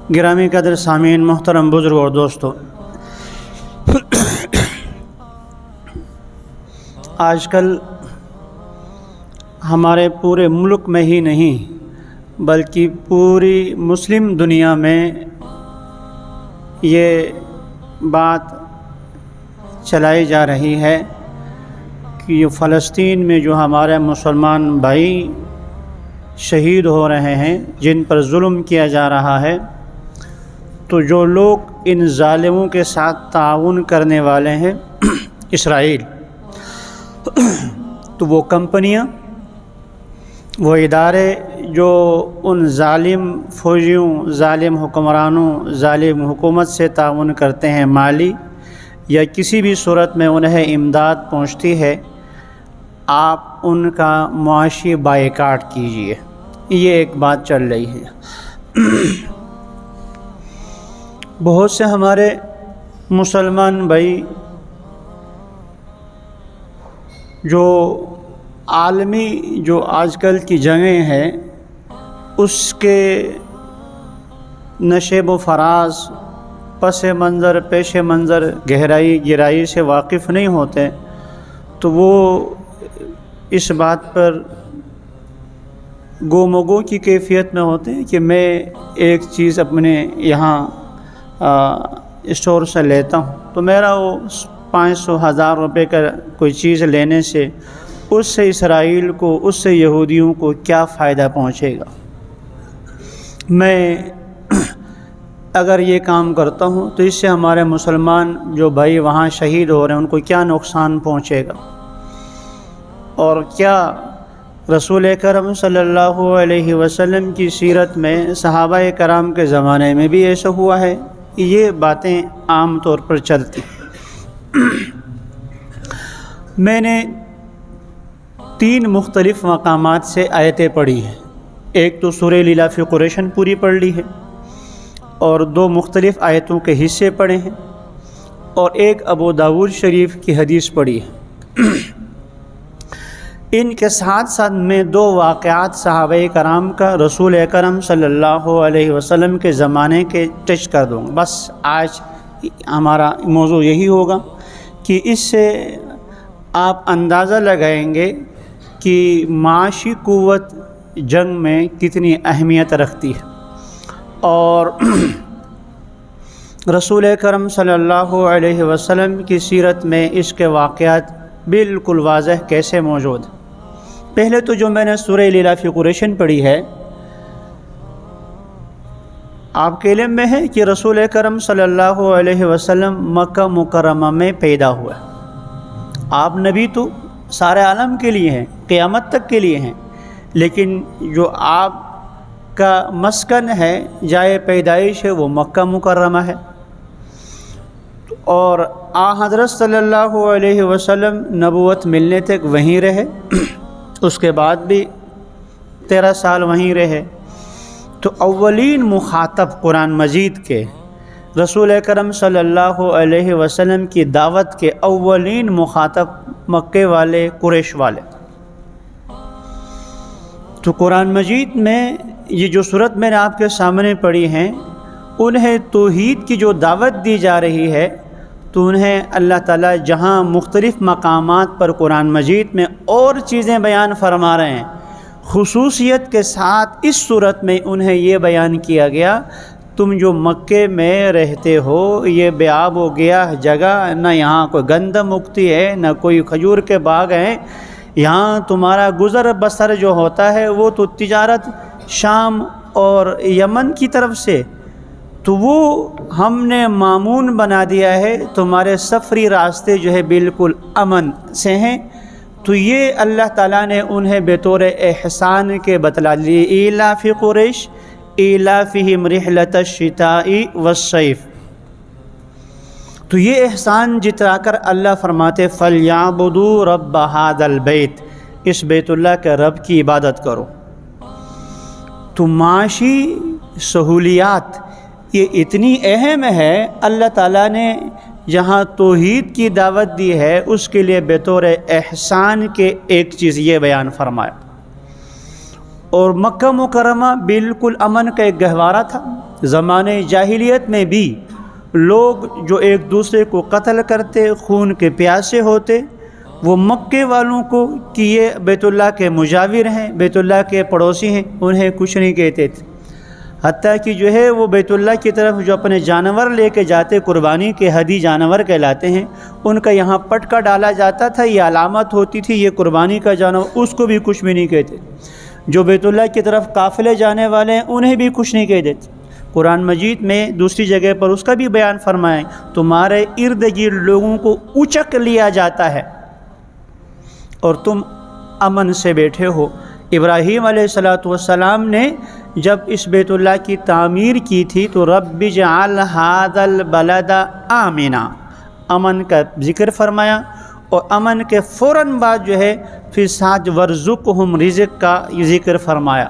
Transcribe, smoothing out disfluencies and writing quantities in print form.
گرامی قدر سامعین، محترم بزرگ اور دوستو، آج کل ہمارے پورے ملک میں ہی نہیں بلکہ پوری مسلم دنیا میں یہ بات چلائی جا رہی ہے کہ یہ فلسطین میں جو ہمارے مسلمان بھائی شہید ہو رہے ہیں، جن پر ظلم کیا جا رہا ہے، تو جو لوگ ان ظالموں کے ساتھ تعاون کرنے والے ہیں اسرائیل، تو وہ کمپنیاں، وہ ادارے جو ان ظالم فوجیوں، ظالم حکمرانوں، ظالم حکومت سے تعاون کرتے ہیں، مالی یا کسی بھی صورت میں انہیں امداد پہنچتی ہے، آپ ان کا معاشی بائیکاٹ کیجیے۔ یہ ایک بات چل رہی ہے۔ بہت سے ہمارے مسلمان بھائی جو عالمی جو آج کل کی جنگیں ہیں اس کے نشیب و فراز، پس منظر، پیش منظر، گہرائی سے واقف نہیں ہوتے، تو وہ اس بات پر گو کی کیفیت میں ہوتے ہیں کہ میں ایک چیز اپنے یہاں اسٹور سے لیتا ہوں تو میرا وہ 500,000 روپے کا کوئی چیز لینے سے اس سے اسرائیل کو، اس سے یہودیوں کو کیا فائدہ پہنچے گا؟ میں اگر یہ کام کرتا ہوں تو اس سے ہمارے مسلمان جو بھائی وہاں شہید ہو رہے ہیں ان کو کیا نقصان پہنچے گا؟ اور کیا رسول کرم صلی اللہ علیہ وسلم کی سیرت میں صحابہ کرام کے زمانے میں بھی ایسا ہوا ہے؟ یہ باتیں عام طور پر چلتی۔ میں نے 3 مختلف مقامات سے آیتیں پڑھی ہیں۔ ایک تو سورہ لیلاف قریش پوری پڑھ لی ہے، اور 2 مختلف آیتوں کے حصے پڑھے ہیں، اور ایک ابو داؤد شریف کی حدیث پڑھی ہے۔ ان کے ساتھ ساتھ میں 2 واقعات صحابہ کرام کا رسول اکرم صلی اللہ علیہ وسلم کے زمانے کے ٹچ کر دوں گا۔ بس آج ہمارا موضوع یہی ہوگا کہ اس سے آپ اندازہ لگائیں گے کہ معاشی قوت جنگ میں کتنی اہمیت رکھتی ہے، اور رسول اکرم صلی اللہ علیہ وسلم کی سیرت میں اس کے واقعات بالکل واضح کیسے موجود ہیں۔ پہلے تو جو میں نے سورہ لیلاف قریش پڑھی ہے، آپ کے علم میں ہے کہ رسول اکرم صلی اللہ علیہ وسلم مکہ مکرمہ میں پیدا ہوا۔ آپ نبی تو سارے عالم کے لیے ہیں، قیامت تک کے لیے ہیں، لیکن جو آپ کا مسکن ہے، جائے پیدائش ہے، وہ مکہ مکرمہ ہے، اور حضرت صلی اللہ علیہ وسلم نبوت ملنے تک وہیں رہے، اس کے بعد بھی 13 سال وہیں رہے۔ تو اولین مخاطب قرآن مجید کے، رسول اکرم صلی اللہ علیہ وسلم کی دعوت کے اولین مخاطب مکے والے، قریش والے۔ تو قرآن مجید میں یہ جو صورت میں نے آپ کے سامنے پڑھی ہیں، انہیں توحید کی جو دعوت دی جا رہی ہے، تو انہیں اللہ تعالیٰ جہاں مختلف مقامات پر قرآن مجید میں اور چیزیں بیان فرما رہے ہیں، خصوصیت کے ساتھ اس صورت میں انہیں یہ بیان کیا گیا، تم جو مکے میں رہتے ہو، یہ بے آب و گیا جگہ، نہ یہاں کوئی گندم اگتی ہے، نہ کوئی کھجور کے باغ ہیں، یہاں تمہارا گزر بسر جو ہوتا ہے وہ تو تجارت شام اور یمن کی طرف سے، تو وہ ہم نے مامون بنا دیا ہے، تمہارے سفری راستے جو ہے بالکل امن سے ہیں۔ تو یہ اللہ تعالیٰ نے انہیں بطور احسان کے بتلا لیے، ایلاف قریش ایلافہم رحلۃ الشتاء والصیف۔ تو یہ احسان جتلا کر اللہ فرماتے فَلْيَعْبُدُوا رَبَّ هَذَا الْبَيْتِ، اس بیت اللہ کے رب کی عبادت کرو۔ تو معاشی سہولیات یہ اتنی اہم ہے، اللہ تعالیٰ نے جہاں توحید کی دعوت دی ہے اس کے لیے بطور احسان کے ایک چیز یہ بیان فرمایا۔ اور مکہ مکرمہ بالکل امن کا ایک گہوارہ تھا، زمانے جاہلیت میں بھی لوگ جو ایک دوسرے کو قتل کرتے، خون کے پیاسے ہوتے، وہ مکے والوں کو کہ یہ بیت اللہ کے مجاور ہیں، بیت اللہ کے پڑوسی ہیں، انہیں کچھ نہیں کہتے تھے۔ حتیٰ کہ جو ہے وہ بیت اللہ کی طرف جو اپنے جانور لے کے جاتے، قربانی کے ہدی جانور کہلاتے ہیں، ان کا یہاں پٹکا ڈالا جاتا تھا، یہ علامت ہوتی تھی یہ قربانی کا جانور، اس کو بھی کچھ بھی نہیں کہتے۔ جو بیت اللہ کی طرف قافلے جانے والے ہیں انہیں بھی کچھ نہیں کہہ دیتے۔ قرآن مجید میں دوسری جگہ پر اس کا بھی بیان فرمائیں، تمہارے ارد گرد لوگوں کو اچک لیا جاتا ہے اور تم امن سے بیٹھے ہو۔ ابراہیم علیہ السلام نے جب اس بیت اللہ کی تعمیر کی تھی تو رب اجعل ھذا البلد آمنا، امن کا ذکر فرمایا، اور امن کے فوراً بعد جو ہے پھر ساتھ ورزقہم رزق کا ذکر فرمایا۔